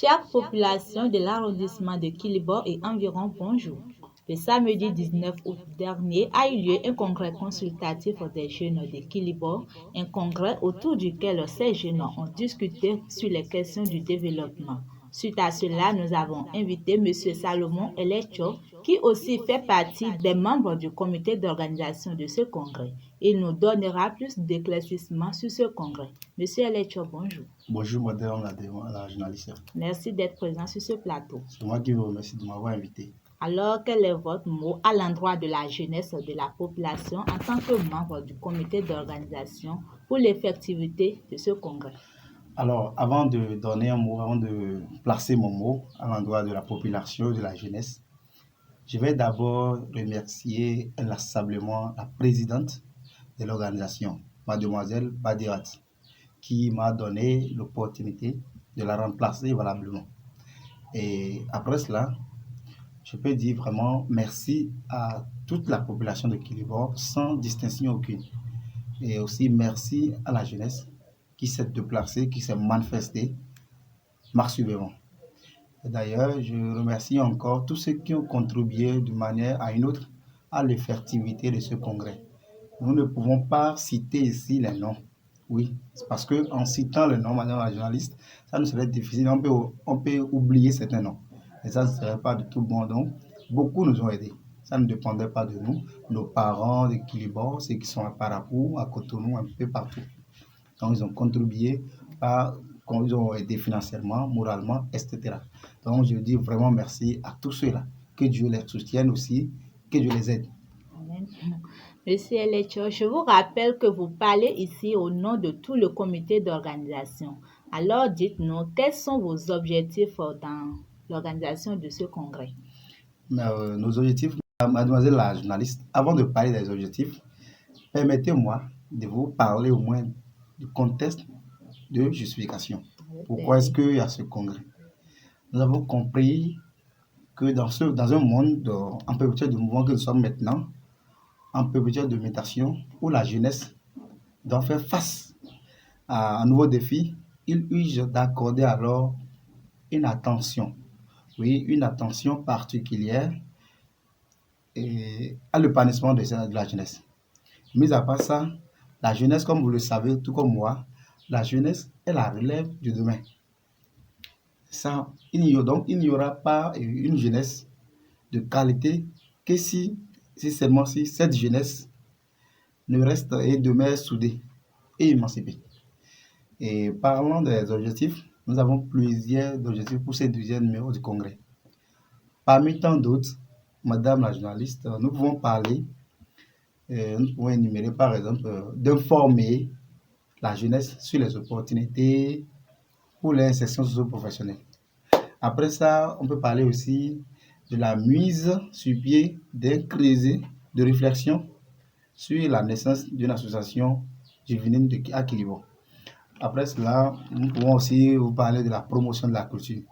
Chère population de l'arrondissement de Quilibor et environ, bonjour. Le samedi 19 août dernier a eu lieu un congrès consultatif des jeunes de Quilibor, un congrès autour duquel ces jeunes ont discuté sur les questions du développement. Suite à cela, nous avons invité M. Salomon Elecho, qui aussi fait partie des membres du comité d'organisation de ce congrès. Il nous donnera plus d'éclaircissements sur ce congrès. M. Elecho, bonjour. Bonjour, madame la journaliste. Merci d'être présent sur ce plateau. C'est moi qui vous remercie de m'avoir invité. Alors, quel est votre mot à l'endroit de la jeunesse de la population en tant que membre du comité d'organisation pour l'effectivité de ce congrès? Alors, avant de donner un mot, avant de placer mon mot à l'endroit de la population, de la jeunesse, je vais d'abord remercier inlassablement la présidente de l'organisation, mademoiselle Badirat, qui m'a donné l'opportunité de la remplacer valablement. Et après cela, je peux dire vraiment merci à toute la population de Quilibor sans distinction aucune. Et aussi merci à la jeunesse qui s'est déplacée, qui s'est manifestée massivement. D'ailleurs, je remercie encore tous ceux qui ont contribué d'une manière à une autre à l'effectivité de ce congrès. Nous ne pouvons pas citer ici les noms. Oui, c'est parce qu'en citant le nom, madame la journaliste, ça nous serait difficile. On peut oublier certains noms. Et ça ne serait pas du tout bon. Donc, beaucoup nous ont aidés. Ça ne dépendait pas de nous. Nos parents de Quilibor, ceux qui sont à Parapou, à Cotonou, un peu partout. Donc, ils ont contribué ils ont aidé financièrement, moralement, etc. Donc, je dis vraiment merci à tous ceux-là. Que Dieu les soutienne aussi, que Dieu les aide. Amen. Monsieur Elecho, je vous rappelle que vous parlez ici au nom de tout le comité d'organisation. Alors, dites-nous, quels sont vos objectifs dans l'organisation de ce congrès? Nos objectifs, mademoiselle la journaliste, avant de parler des objectifs, permettez-moi de vous parler au moins du contexte de justification. Pourquoi est-ce qu'il y a ce congrès? Nous avons compris que dans un monde en perpétuel de mouvement que nous sommes maintenant, en perpétuel de mutation, où la jeunesse doit faire face à un nouveau défi, il urge d'accorder alors une attention, oui, une attention particulière à l'épanouissement de la jeunesse. Mis à part ça, la jeunesse, comme vous le savez, tout comme moi, la jeunesse est la relève du demain. Donc, il n'y aura pas une jeunesse de qualité que si seulement si cette jeunesse ne reste et demeure soudée et émancipée. Et parlant des objectifs, nous avons plusieurs objectifs pour ce deuxième numéro du congrès. Parmi tant d'autres, madame la journaliste, nous pouvons énumérer par exemple d'informer la jeunesse sur les opportunités pour l'insertion socio-professionnelle. Après ça, on peut parler aussi de la mise sur pied d'un creuset de réflexion sur la naissance d'une association juvénile à Quilibor. Après cela, nous pouvons aussi vous parler de la promotion de la culture.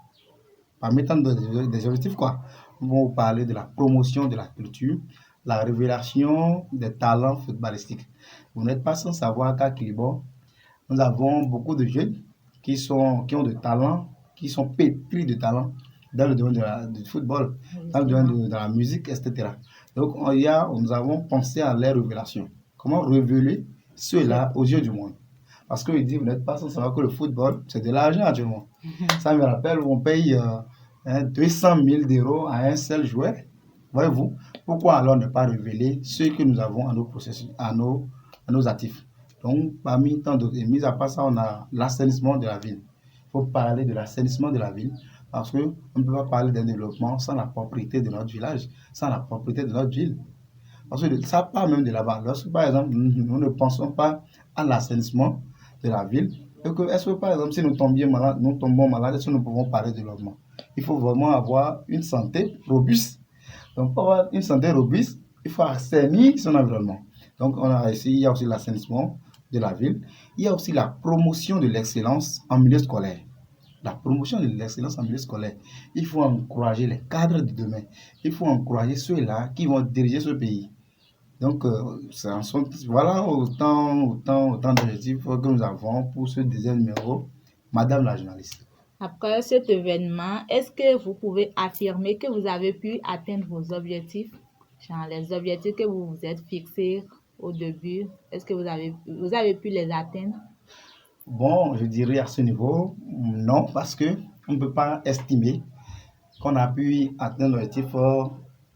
Parmi tant des objectifs, nous pouvons vous parler de la promotion de la culture, la révélation des talents footballistiques. Vous n'êtes pas sans savoir qu'à Quilibor, nous avons beaucoup de jeunes qui ont de talents, qui sont pétris de talents dans le domaine du football, dans le domaine de la musique, etc. Donc, nous avons pensé à leur révélation. Comment révéler cela aux yeux du monde? Parce qu'il dit, vous n'êtes pas sans savoir que le football, c'est de l'argent actuellement. Ça me rappelle, on paye 200 000 € à un seul joueur. Voyez-vous, pourquoi alors ne pas révéler ce que nous avons à nos processus, à nos actifs? Donc, parmi tant d'autres, et mis à part ça, on a l'assainissement de la ville. Il faut parler de l'assainissement de la ville parce qu'on ne peut pas parler d'un développement sans la propriété de notre village, sans la propriété de notre ville. Parce que ça part même de là-bas. Lorsque, par exemple, nous ne pensons pas à l'assainissement de la ville, est-ce que, par exemple, si nous tombons malades, est-ce que nous pouvons parler de développement? Il faut vraiment avoir une santé robuste. Donc, pour avoir une santé robuste, il faut assainir son environnement. Donc, il y a aussi l'assainissement de la ville. Il y a aussi la promotion de l'excellence en milieu scolaire. La promotion de l'excellence en milieu scolaire. Il faut encourager les cadres de demain. Il faut encourager ceux-là qui vont diriger ce pays. Donc, voilà autant d'objectifs que nous avons pour ce deuxième numéro, madame la journaliste. Après cet événement, est-ce que vous pouvez affirmer que vous avez pu atteindre vos objectifs? Genre les objectifs que vous vous êtes fixés au début, est-ce que vous avez pu les atteindre? Bon, je dirais à ce niveau, non, parce que on ne peut pas estimer qu'on a pu atteindre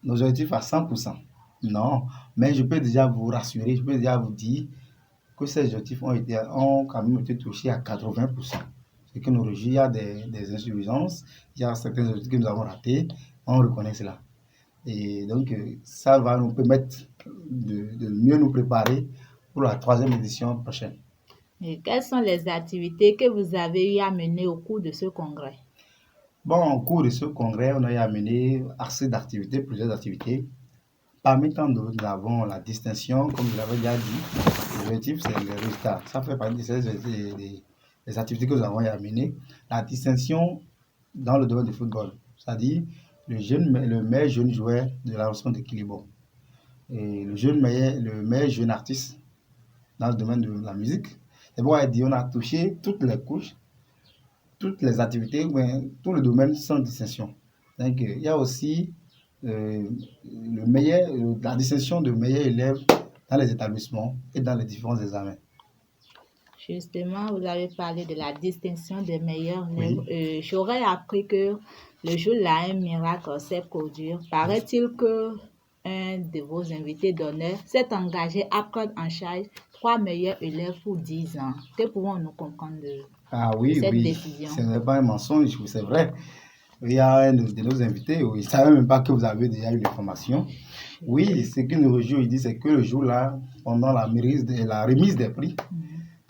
nos objectifs à 100%. Non, mais je peux déjà vous rassurer, je peux déjà vous dire que ces objectifs ont quand même été touchés à 80%. Ce qui nous réjouit, il y a des insuffisances, il y a certains objectifs que nous avons ratés, on reconnaît cela. Et donc, ça va nous permettre de mieux nous préparer pour la troisième édition prochaine. Et quelles sont les activités que vous avez eu à mener au cours de ce congrès? Bon, au cours de ce congrès, on a eu à mener assez d'activités, plusieurs activités. Parmi tant d'autres, nous avons la distinction, comme je l'avais déjà dit. L'objectif, c'est le résultat. Ça fait partie des activités que nous avons eu à mener. La distinction dans le domaine du football, c'est-à-dire le meilleur jeune joueur de la région de Kilibo. Et le meilleur jeune artiste dans le domaine de la musique. C'est pourquoi on a touché toutes les couches, toutes les activités, mais tout le domaine sans distinction. Donc, il y a aussi la distinction de meilleur élève dans les établissements et dans les différents examens. Justement, vous avez parlé de la distinction des meilleurs élèves. Oui. J'aurais appris que le jour-là, un miracle s'est produit. Paraît-il que un de vos invités d'honneur s'est engagé à prendre en charge 3 meilleurs élèves pour 10 ans. Que pouvons-nous comprendre de cette décision? Ce n'est pas un mensonge, c'est vrai. Il y a un de nos invités, il ne savait même pas que vous avez déjà eu l'information. Oui, ce qui nous réjouit, il dit, c'est que le jour-là, pendant la remise des prix,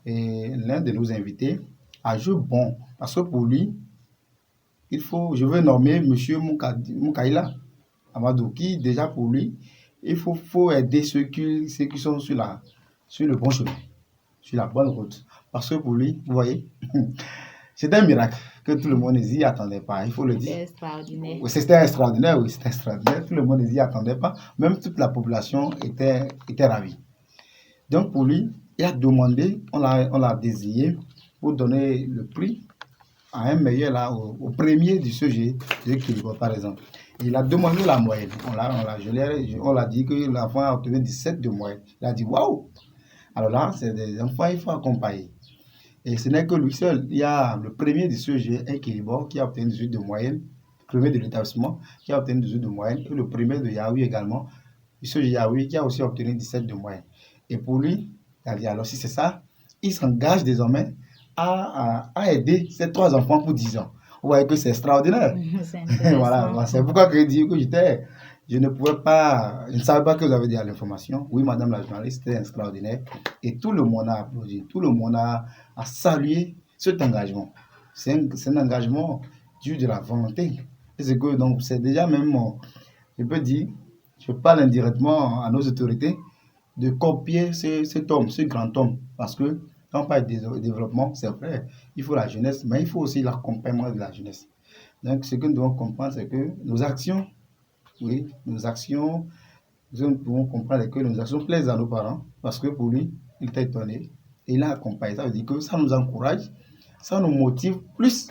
et l'un de nos invités a joué bon. Parce que pour lui, je veux nommer M. Moukaïla Amadou, qui déjà pour lui, il faut aider ceux qui sont sur le bon chemin, sur la bonne route. Parce que pour lui, vous voyez, c'est un miracle que tout le monde n'y attendait pas, il faut le dire. C'est extraordinaire. Oui, c'était extraordinaire, oui, c'était extraordinaire. Tout le monde n'y attendait pas. Même toute la population était ravie. Donc pour lui, il a demandé, on l'a désigné pour donner le prix à un meilleur là, au premier du sujet de Kilibo, par exemple. Il a demandé la moyenne. On l'a dit que l'enfant a obtenu 17 de moyenne. Il a dit waouh! Alors là, c'est des enfants, il faut accompagner. Et ce n'est que lui seul. Il y a le premier du sujet, un Kilibo, qui a obtenu 18 de moyenne. Le premier de l'établissement qui a obtenu 18 de moyenne. Et le premier de Yaoui également, du sujet Yaoui, qui a aussi obtenu 17 de moyenne. Et pour lui, il a dit alors si c'est ça, il s'engage désormais à aider ces 3 enfants pour 10 ans. Vous voyez que c'est extraordinaire. Voilà, c'est pourquoi je dis que je ne savais pas que vous avez dit l'information. Oui, madame la journaliste, c'était extraordinaire. Et tout le monde a applaudi, tout le monde a salué cet engagement. C'est un engagement dû de la volonté. Et c'est que donc c'est déjà même, je peux dire, je parle indirectement à nos autorités de copier cet homme, ce grand homme. Parce que quand on parle de développement, c'est vrai, il faut la jeunesse, mais il faut aussi l'accompagnement de la jeunesse. Donc, ce que nous devons comprendre, c'est que nos actions, nous pouvons comprendre que nos actions plaisent à nos parents, parce que pour lui, il était étonné, et il a accompagné. Ça veut dire que ça nous encourage, ça nous motive plus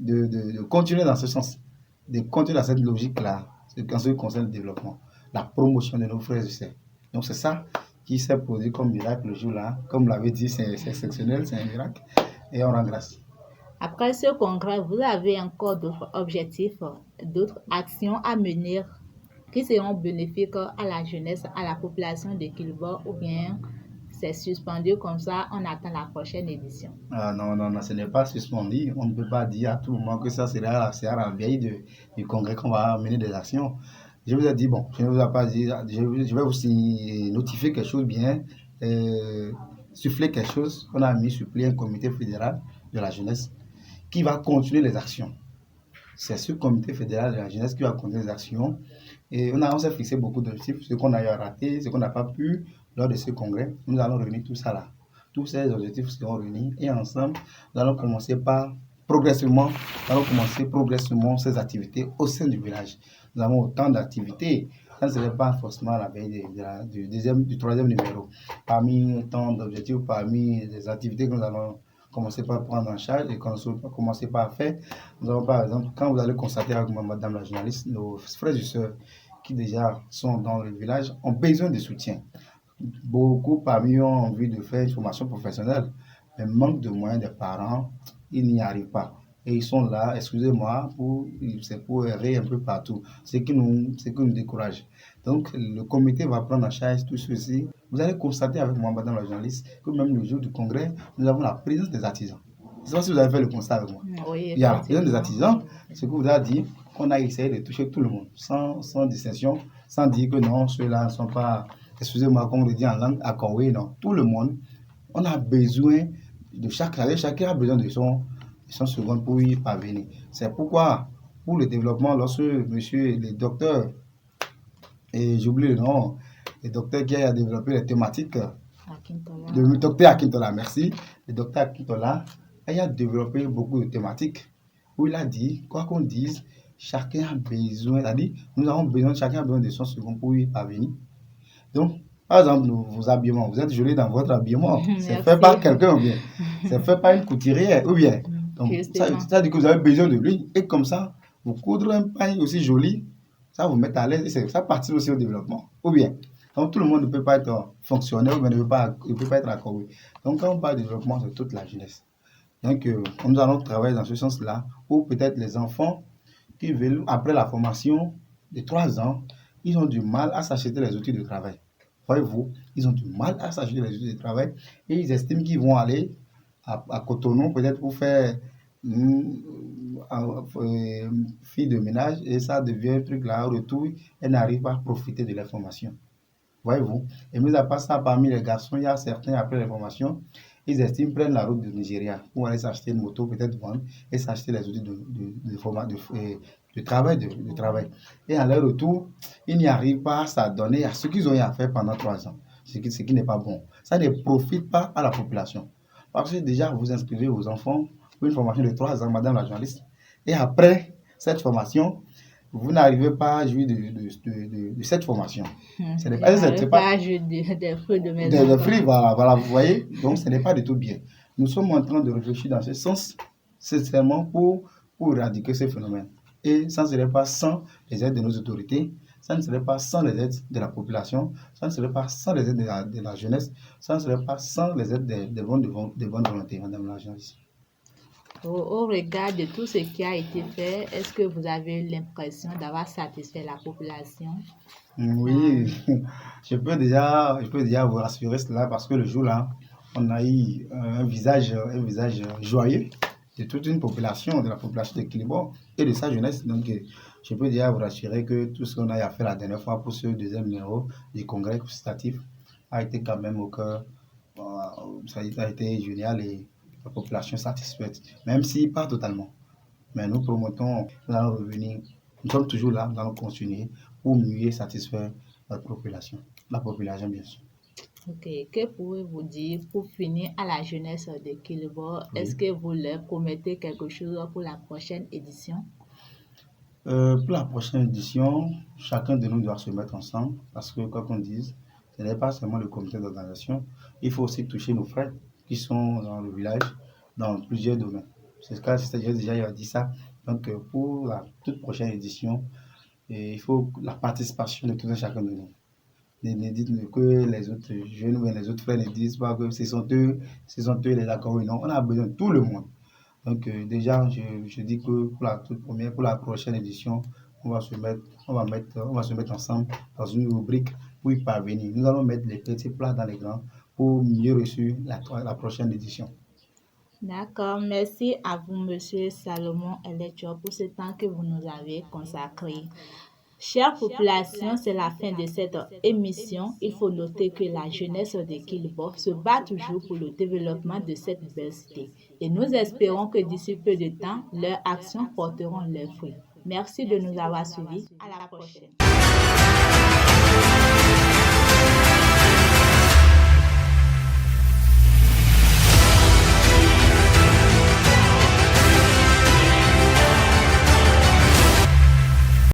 de continuer dans ce sens, de continuer dans cette logique-là, en ce qui concerne le développement, la promotion de nos frères et sœurs. Donc, c'est ça qui s'est produit comme miracle le jour-là. Comme l'avait dit, c'est exceptionnel, c'est un miracle. Et on rend grâce. Après ce congrès, vous avez encore d'autres objectifs, d'autres actions à mener qui seront bénéfiques à la jeunesse, à la population de Kilibo, ou bien c'est suspendu comme ça, on attend la prochaine édition? Ah, non, ce n'est pas suspendu. On ne peut pas dire à tout moment que ça sera à la veille du congrès qu'on va mener des actions. Je vous ai dit, bon, je ne vous ai pas dit, je vais aussi notifier quelque chose bien, souffler quelque chose. On a mis sur pied un comité fédéral de la jeunesse qui va continuer les actions. C'est ce comité fédéral de la jeunesse qui va continuer les actions. Et on s'est fixé beaucoup d'objectifs, ce qu'on a eu à rater, ce qu'on n'a pas pu lors de ce congrès. Nous allons réunir tout ça là. Tous ces objectifs seront réunis et ensemble, nous allons commencer progressivement ces activités au sein du village. Nous avons autant d'activités. Ça ne serait pas forcément la veille du troisième numéro. Parmi tant d'objectifs, parmi les activités que nous allons commencer par prendre en charge et commencer par faire. Nous avons par exemple, quand vous allez constater avec madame la journaliste, nos frères et sœurs qui déjà sont dans le village ont besoin de soutien. Beaucoup parmi eux ont envie de faire une formation professionnelle, mais manque de moyens des parents, ils n'y arrivent pas. Et ils sont là, excusez-moi, c'est pour errer un peu partout, ce qui nous décourage. Donc, le comité va prendre en charge tout ceci. Vous allez constater avec moi, madame la journaliste, que même le jour du congrès, nous avons la présence des artisans. Je ne sais pas si vous avez fait le constat avec moi. Oui, Il y a la présence des artisans, ce que vous avez dit, qu'on a essayé de toucher tout le monde, sans distinction, sans dire que non, ceux-là ne sont pas, excusez-moi, comme on le dit en langue akawé, non, tout le monde, on a besoin de chacun a besoin de son seconde pour y parvenir. C'est pourquoi, pour le développement, lorsque monsieur le docteur, et j'oublie le nom, le docteur qui a développé les thématiques, le docteur Akintola, merci, le docteur Akintola a développé beaucoup de thématiques où il a dit, quoi qu'on dise, chacun a besoin, c'est-à-dire, chacun a besoin de son second pour y parvenir. Donc, par exemple, vos habillements, vous êtes joli dans votre habillement. C'est fait par quelqu'un ou bien c'est fait par une couturière ou bien. Donc, ça dit que vous avez besoin de lui. Et comme ça, vous coudre un pain aussi joli, ça vous met à l'aise et ça participe aussi au développement. Ou bien, donc tout le monde ne peut pas être fonctionnaire ou bien ne peut pas être accordé. Donc, quand on parle de développement, c'est toute la jeunesse. Donc, nous allons travailler dans ce sens-là, ou peut-être les enfants qui veulent, après la formation de 3 ans, ils ont du mal à s'acheter les outils de travail. Voyez-vous, ils ont du mal à s'acheter les outils de travail et ils estiment qu'ils vont aller à Cotonou peut-être pour faire fille de ménage et ça devient un truc là, au retour, elles n'arrivent pas à profiter de l'information. Voyez-vous, et mis à part ça, parmi les garçons, il y a certains après les formations, ils estiment prendre la route du Nigeria pour aller s'acheter une moto, peut-être vendre et s'acheter les outils de travail. Et à leur retour, ils n'y arrivent pas à s'adonner à ce qu'ils ont eu à faire pendant 3 ans, ce qui n'est pas bon. Ça ne profite pas à la population. Parce que déjà, vous inscrivez vos enfants pour une formation de 3 ans, madame la journaliste, et après cette formation, vous n'arrivez pas à jouir de cette formation. Ce n'est pas des fruits de mes enfants. Des fruits, voilà, vous voyez. Donc, ce n'est pas du tout bien. Nous sommes en train de réfléchir dans ce sens, sincèrement, pour éradiquer ce phénomène. Et ça ne serait pas sans les aides de nos autorités, ça ne serait pas sans les aides de la population, ça ne serait pas sans les aides de la jeunesse, ça ne serait pas sans les aides des bonnes volontés, madame la journaliste. Au regard de tout ce qui a été fait, est-ce que vous avez l'impression d'avoir satisfait la population? Oui, je peux déjà vous rassurer cela parce que le jour-là, on a eu un visage joyeux de toute une population, de la population de Kilibor et de sa jeunesse. Donc, je peux déjà vous rassurer que tout ce qu'on a eu à faire la dernière fois pour ce deuxième numéro du congrès consultatif a été quand même au cœur, ça a été génial et la population satisfaite, même si pas totalement. Mais nous promotons, nous allons revenir, nous sommes toujours là, nous allons continuer pour mieux satisfaire la population bien sûr. Ok, que pouvez-vous dire pour finir à la jeunesse de Kilibor? Est-ce que vous leur promettez quelque chose pour la prochaine édition? Pour la prochaine édition, chacun de nous doit se mettre ensemble parce que, quoi qu'on dise, ce n'est pas seulement le comité d'organisation, il faut aussi toucher nos frères qui sont dans le village, dans plusieurs domaines. C'est ce cas, j'ai déjà dit ça. Donc, pour la toute prochaine édition, il faut la participation de tout un chacun de nous. Ne dites que les autres jeunes ou les autres frères ne disent pas que ce sont eux les accords. Non, on a besoin de tout le monde. Donc, déjà, je dis que pour la prochaine édition, on va se mettre ensemble dans une rubrique pour y parvenir. Nous allons mettre les petits plats dans les grands pour mieux réussir la prochaine édition. D'accord, merci à vous, Monsieur Salomon Eletcho, pour ce temps que vous nous avez consacré. Chère population, c'est la fin de cette émission. Il faut noter que la jeunesse de Kilibor se bat toujours pour le développement de cette belle cité. Et nous espérons que d'ici peu de temps, leurs actions porteront leurs fruits. Merci de nous avoir suivis. À la prochaine.